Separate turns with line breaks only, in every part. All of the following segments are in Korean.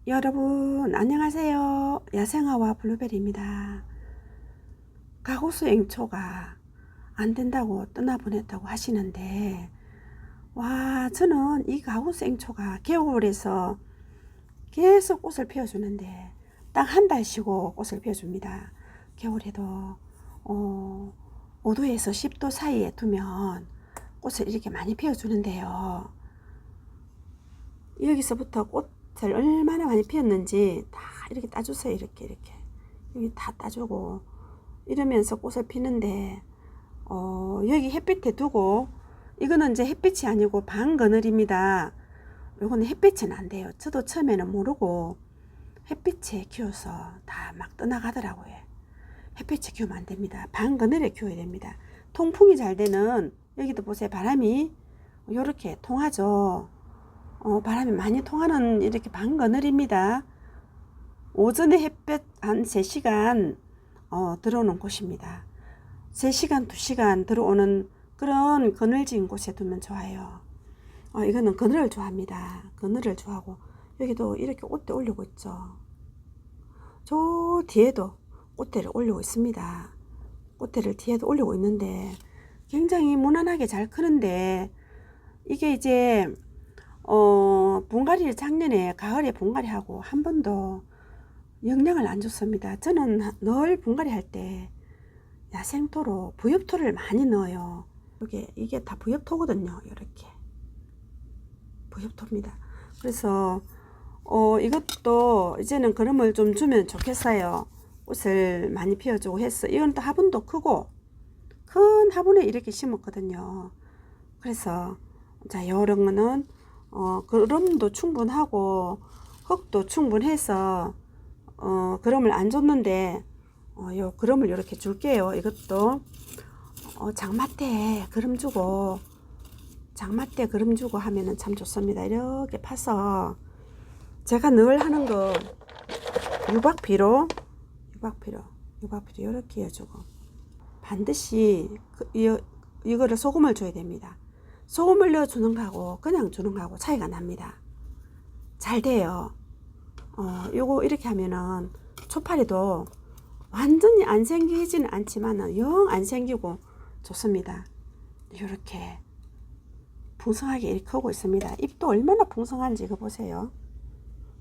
여러분 안녕하세요. 야생화와 블루베리입니다. 가호수 앵초가 안 된다고 떠나보냈다고 하시는데, 와, 저는 이 가호수 앵초가 겨울에서 계속 꽃을 피워주는데 딱 한 달 쉬고 꽃을 피워줍니다. 겨울에도 5도에서 10도 사이에 두면 꽃을 이렇게 많이 피워주는데요. 여기서부터 꽃을 얼마나 많이 피웠는지 다 이렇게 따주세요. 이렇게 여기 다 따주고 이러면서 꽃을 피는데, 여기 햇빛에 두고, 이거는 이제 햇빛이 아니고 방그늘입니다. 요거는 햇빛은 안 돼요. 저도 처음에는 모르고 햇빛에 키워서 다 막 떠나가더라고요. 햇빛에 키우면 안 됩니다. 방그늘에 키워야 됩니다. 통풍이 잘 되는, 여기도 보세요. 바람이 요렇게 통하죠. 바람이 많이 통하는 이렇게 방그늘입니다. 오전에 햇볕 한 3시간 들어오는 곳입니다. 3시간 2시간 들어오는 그런 그늘진 곳에 두면 좋아요. 이거는 그늘을 좋아합니다. 그늘을 좋아하고, 여기도 이렇게 꽃대 올리고 있죠. 저 뒤에도 꽃대를 올리고 있습니다. 꽃대를 뒤에도 올리고 있는데 굉장히 무난하게 잘 크는데, 이게 이제 분갈이를 작년에 가을에 분갈이하고 한 번도 영양을 안 줬습니다. 저는 늘 분갈이 할 때 야생토로 부엽토를 많이 넣어요. 이게 다 부엽토거든요. 이렇게 부엽토입니다. 그래서 이것도 이제는 그름을 좀 주면 좋겠어요. 꽃을 많이 피워주고 해서. 이건 또 화분도 크고 큰 화분에 이렇게 심었거든요. 그래서 자, 요런 거는 그름도 충분하고 흙도 충분해서 그름을 안 줬는데, 요 그름을 이렇게 줄게요. 이것도 장마 때 그름 주고, 하면은 참 좋습니다. 이렇게 파서 제가 늘 하는 거 유박피로 이렇게 해주고, 반드시 이거를 소금을 줘야 됩니다. 소금을 넣어주는 거하고 그냥 주는 거하고 차이가 납니다. 잘 돼요. 요거 이렇게 하면은 초파리도 완전히 안 생기지는 않지만 영 안 생기고 좋습니다. 이렇게 풍성하게 이렇게 크고 있습니다. 잎도 얼마나 풍성한지 이거 보세요.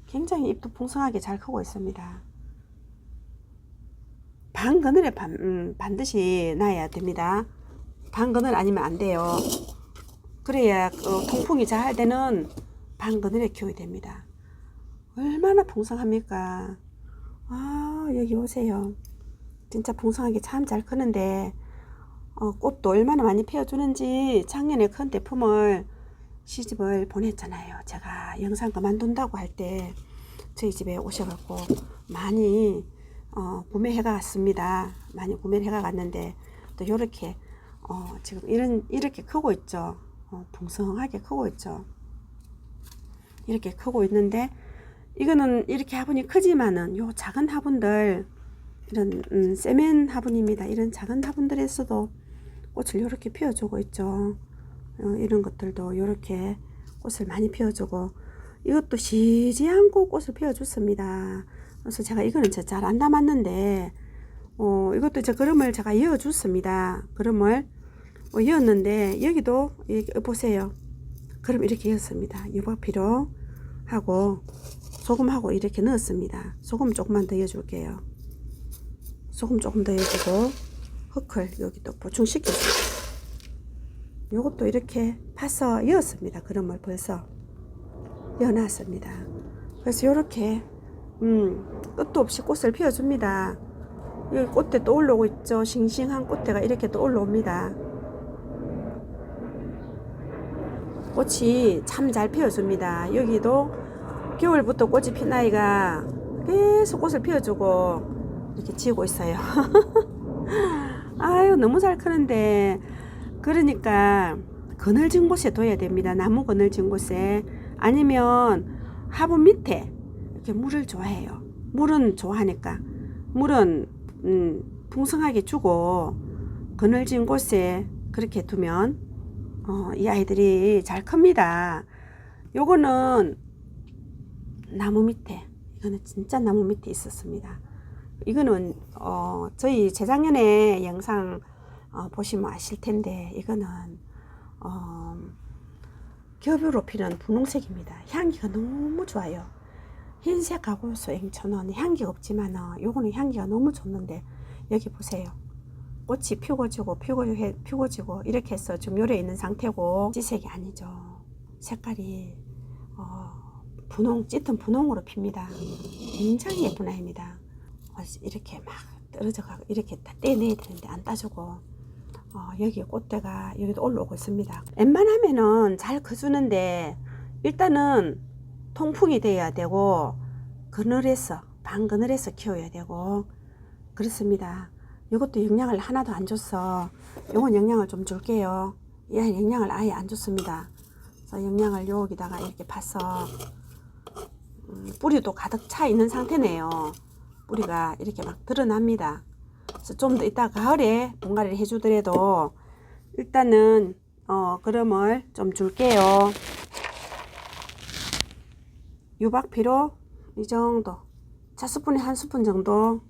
굉장히 잎도 풍성하게 잘 크고 있습니다. 방그늘에 반드시 놔야 됩니다. 방그늘 아니면 안 돼요. 그래야 통풍이 잘 할 때는 방그늘에 키워야 됩니다. 얼마나 풍성합니까? 여기 오세요. 진짜 풍성하게 참 잘 크는데, 꽃도 얼마나 많이 피워주는지 작년에 큰 대품을 시집을 보냈잖아요. 제가 영상 그만둔다고 할 때 저희 집에 오셔갖고 많이 구매해 갔습니다. 많이 구매를 해 갔는데, 또 요렇게 지금 이렇게 크고 있죠. 풍성하게 크고 있죠. 이렇게 크고 있는데, 이거는 이렇게 화분이 크지만은 요 작은 화분들, 이런 세면 화분입니다. 이런 작은 화분들에서도 꽃을 이렇게 피워주고 있죠. 이런 것들도 이렇게 꽃을 많이 피워주고, 이것도 쉬지 않고 꽃을 피워줬습니다. 그래서 제가 이거는 잘 안 담았는데, 이것도 그름을 제가 이어줬습니다. 그름을 이었는데, 여기도 보세요. 그럼 이렇게 이었습니다. 유박피로 하고 소금하고 이렇게 넣었습니다. 소금 조금만 더 넣어줄게요. 소금 조금 더 넣어주고 흙을 여기도 보충시켰습니다. 요것도 이렇게 파서 이었습니다. 그럼을 벌써 이어놨습니다. 그래서 요렇게 끝도 없이 꽃을 피워줍니다. 여기 꽃대 또 올라오고 있죠. 싱싱한 꽃대가 이렇게 또 올라옵니다. 꽃이 참 잘 피워줍니다. 여기도 겨울부터 꽃이 핀 아이가 계속 꽃을 피워주고 이렇게 지고 있어요. 아유, 너무 잘 크는데, 그러니까 그늘진 곳에 둬야 됩니다. 나무 그늘진 곳에, 아니면 화분 밑에 이렇게 물을 좋아해요. 물은 좋아하니까 물은 풍성하게 주고 그늘진 곳에 그렇게 두면 이 아이들이 잘 큽니다. 요거는 나무 밑에 이거는 진짜 나무 밑에 있었습니다. 이거는 저희 재작년에 영상 보시면 아실 텐데 이거는 겹으로 피는 분홍색입니다. 향기가 너무 좋아요. 흰색 가고수 앵초는 향기가 없지만 요거는 향기가 너무 좋는데 여기 보세요. 꽃이 피고지고 이렇게 해서 지금 요래 있는 상태고 지색이 아니죠. 색깔이 짙은 분홍으로 핍니다. 굉장히 예쁜 아이입니다. 이렇게 막 떨어져가고 이렇게 다 떼내야 되는데 안 따주고 여기 꽃대가 여기도 올라오고 있습니다. 웬만하면은 잘 커주는데 일단은 통풍이 돼야 되고 그늘에서 반그늘에서 키워야 되고 그렇습니다. 이것도 영양을 하나도 안 줬어. 요건 영양을 좀 줄게요. 이 아이 영양을 아예 안 줬습니다. 그래서 영양을 여기다가 이렇게 파서 뿌리도 가득 차 있는 상태네요. 뿌리가 이렇게 막 드러납니다. 그래서 좀 더 이따 가을에 분갈이를 해주더라도 일단은 그름을 좀 줄게요. 유박피로 이 정도, 차스푼에 한 스푼 정도,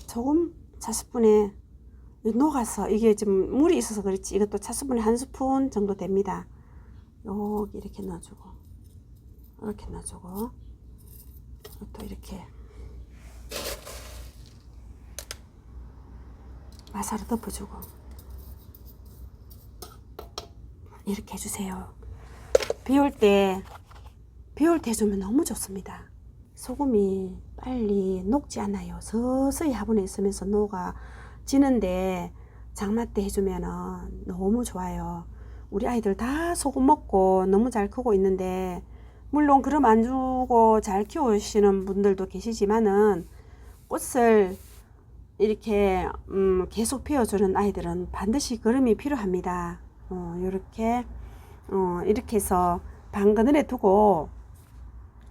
조금 차스푼에 녹아서 이게 지금 물이 있어서 그렇지 이것도 차스푼에 한 스푼 정도 됩니다. 여기 이렇게 넣어주고 이렇게 넣어주고 또 이렇게 마사로 덮어주고 이렇게 해주세요. 비올 때 해주면 너무 좋습니다. 소금이 빨리 녹지 않아요. 서서히 화분에 있으면서 녹아지는데 장마 때 해주면 너무 좋아요. 우리 아이들 다 소금 먹고 너무 잘 크고 있는데 물론 그럼 안 주고 잘 키우시는 분들도 계시지만은 꽃을 이렇게 계속 피워주는 아이들은 반드시 그름이 필요합니다. 이렇게 해서 반그늘에 두고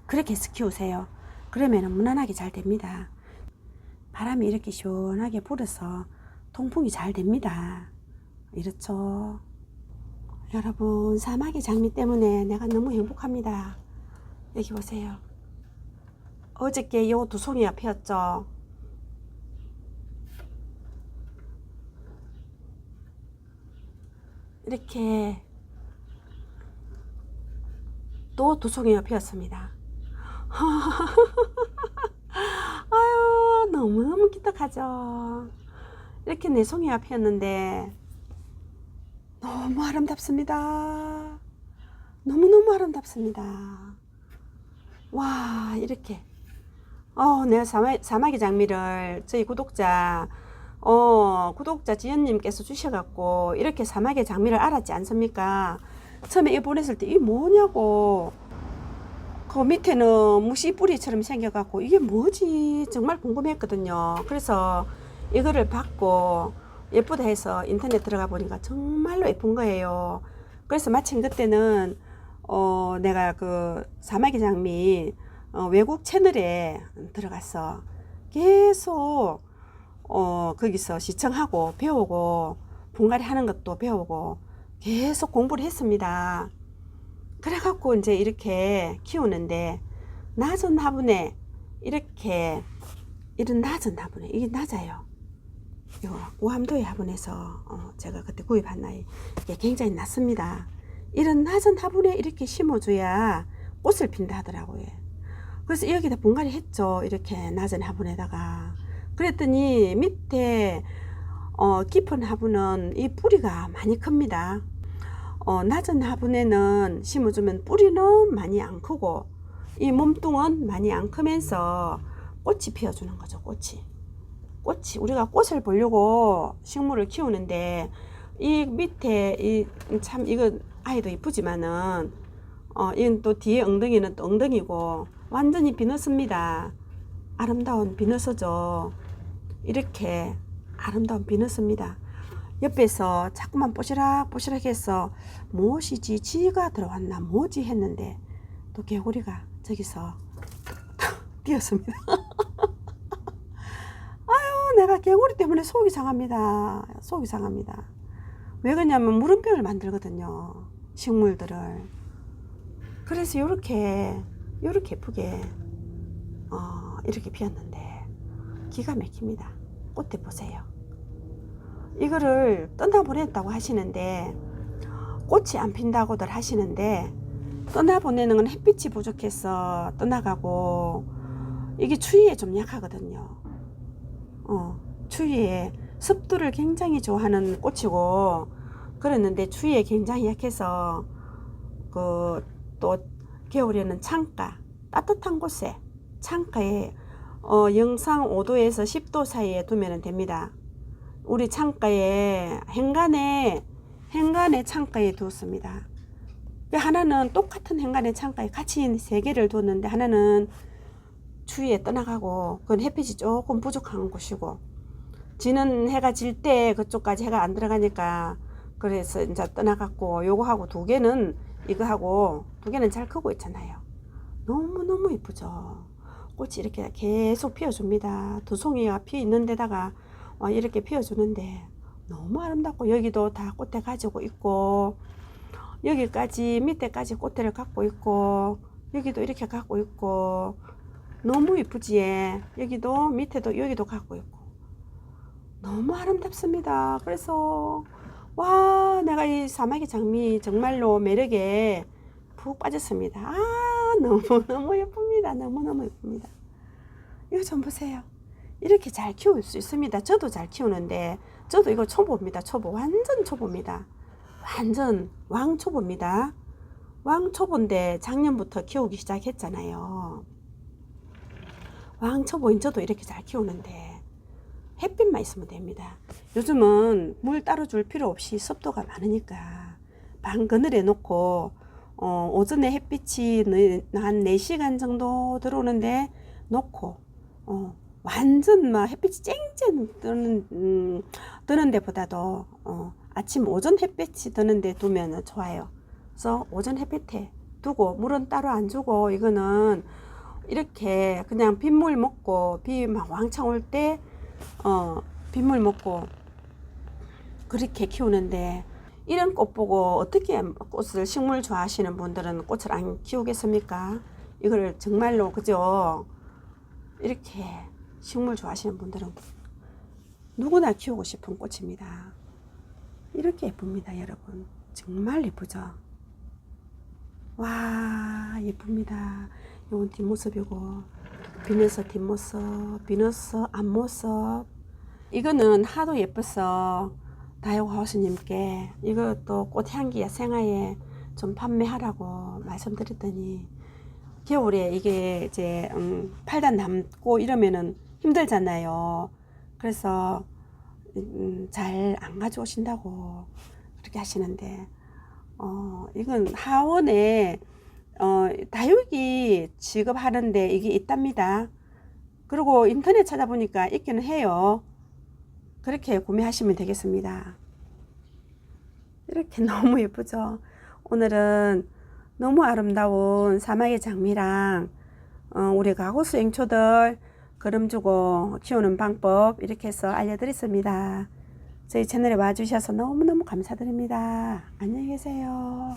그렇게 해서 키우세요. 그러면 무난하게 잘 됩니다. 바람이 이렇게 시원하게 불어서 통풍이 잘 됩니다. 이렇죠. 여러분 사막의 장미 때문에 내가 너무 행복합니다. 여기 보세요. 어저께 요 두 송이가 피었죠. 이렇게 또 두 송이가 피었습니다. 아유 너무너무 기특하죠. 이렇게 네 송이가 피었는데 너무 아름답습니다. 너무너무 아름답습니다. 와 이렇게 내가 사마귀 장미를 저희 구독자 지연님께서 주셔갖고 이렇게 사마귀 장미를 알았지 않습니까? 처음에 이거 보냈을 때 이게 뭐냐고 그 밑에는 무시 뿌리처럼 생겨갖고 이게 뭐지 정말 궁금했거든요. 그래서 이거를 받고 예쁘다 해서 인터넷 들어가 보니까 정말로 예쁜 거예요. 그래서 마침 그때는 내가 그 사마귀 장미 외국 채널에 들어가서 계속 거기서 시청하고 배우고 분갈이 하는 것도 배우고 계속 공부를 했습니다. 그래갖고 이제 이렇게 키우는데 낮은 화분에 이런 낮은 화분에 이게 낮아요. 요 우암도의 화분에서 제가 그때 구입한 나이 이게 굉장히 낮습니다. 이런 낮은 화분에 이렇게 심어줘야 꽃을 핀다 하더라고요. 그래서 여기다 분갈이 했죠. 이렇게 낮은 화분에다가. 그랬더니 밑에 깊은 화분은 이 뿌리가 많이 큽니다. 낮은 화분에는 심어주면 뿌리는 많이 안 크고 이 몸뚱은 많이 안 크면서 꽃이 피어주는 거죠. 꽃이 우리가 꽃을 보려고 식물을 키우는데 이 밑에 참 이거 아이도 이쁘지만은 이건 또 뒤에 엉덩이는 또 엉덩이고 완전히 비너스입니다. 아름다운 비너스죠. 이렇게 아름다운 비너스입니다. 옆에서 자꾸만 뽀시락뽀시락 해서 무엇이지 지가 들어왔나 뭐지 했는데 또 개구리가 저기서 뛰었습니다. 아유 내가 개구리 때문에 속이 상합니다. 속이 상합니다. 왜 그러냐면 물음병을 만들거든요. 식물들을. 그래서 요렇게 예쁘게 이렇게 피었는데 기가 막힙니다. 꽃대 보세요. 이거를 떠나보냈다고 하시는데 꽃이 안 핀다고들 하시는데 떠나보내는 건 햇빛이 부족해서 떠나가고 이게 추위에 좀 약하거든요. 추위에 습도를 굉장히 좋아하는 꽃이고 그랬는데 추위에 굉장히 약해서 그 또 겨울에는 창가 따뜻한 곳에 창가에 영상 5도에서 10도 사이에 두면 됩니다. 우리 창가에 행간에 창가에 두었습니다. 하나는 똑같은 행간의 창가에 같이 3개를 두었는데 하나는 추위에 떠나가고 그건 햇빛이 조금 부족한 곳이고 지는 해가 질 때 그쪽까지 해가 안 들어가니까 그래서 이제 떠나갔고 요거하고 2개는 이거하고 2개는 잘 크고 있잖아요. 너무너무 이쁘죠. 꽃이 이렇게 계속 피어줍니다. 2송이가 피어 있는 데다가 이렇게 피어주는데 너무 아름답고 여기도 다 꽃대 가지고 있고 여기까지 밑에까지 꽃대를 갖고 있고 여기도 이렇게 갖고 있고 너무 이쁘지. 여기도 밑에도 여기도 갖고 있고 너무 아름답습니다. 그래서 와 내가 이 사마귀 장미 정말로 매력에 푹 빠졌습니다. 너무너무 예쁩니다. 너무너무 예쁩니다. 이거 좀 보세요. 이렇게 잘 키울 수 있습니다. 저도 잘 키우는데 저도 이거 초보입니다. 초보 완전 초보입니다. 완전 왕초보입니다. 왕초보인데 작년부터 키우기 시작했잖아요. 왕초보인 저도 이렇게 잘 키우는데 햇빛만 있으면 됩니다. 요즘은 물 따로 줄 필요 없이 습도가 많으니까 방 그늘에 놓고 오전에 햇빛이 한 4시간 정도 들어오는데 놓고 완전 막 햇빛이 쨍쨍 뜨는 데보다도 아침 오전 햇빛이 뜨는 데 두면 좋아요. 그래서 오전 햇빛에 두고 물은 따로 안 주고 이거는 이렇게 그냥 빗물 먹고 비 막 왕창 올 때 빗물 먹고 그렇게 키우는데 이런 꽃 보고 어떻게 꽃을 식물 좋아하시는 분들은 꽃을 안 키우겠습니까? 이걸 정말로 그죠? 이렇게 식물 좋아하시는 분들은 누구나 키우고 싶은 꽃입니다. 이렇게 예쁩니다, 여러분. 정말 예쁘죠? 와, 예쁩니다. 이건 뒷모습이고, 비너스 뒷모습, 비너스 앞모습. 이거는 하도 예뻐서 다이오 하우스님께 이것도 꽃향기야 생화에 좀 판매하라고 말씀드렸더니 겨울에 이게 이제 팔다 남고 이러면은 힘들잖아요. 그래서 잘 안 가져오신다고 그렇게 하시는데 이건 하원에 다육이 지급하는데 이게 있답니다. 그리고 인터넷 찾아보니까 있기는 해요. 그렇게 구매하시면 되겠습니다. 이렇게 너무 예쁘죠? 오늘은 너무 아름다운 사마귀 장미랑 우리 가고수 앵초들 거름 주고 키우는 방법 이렇게 해서 알려드렸습니다. 저희 채널에 와주셔서 너무너무 감사드립니다. 안녕히 계세요.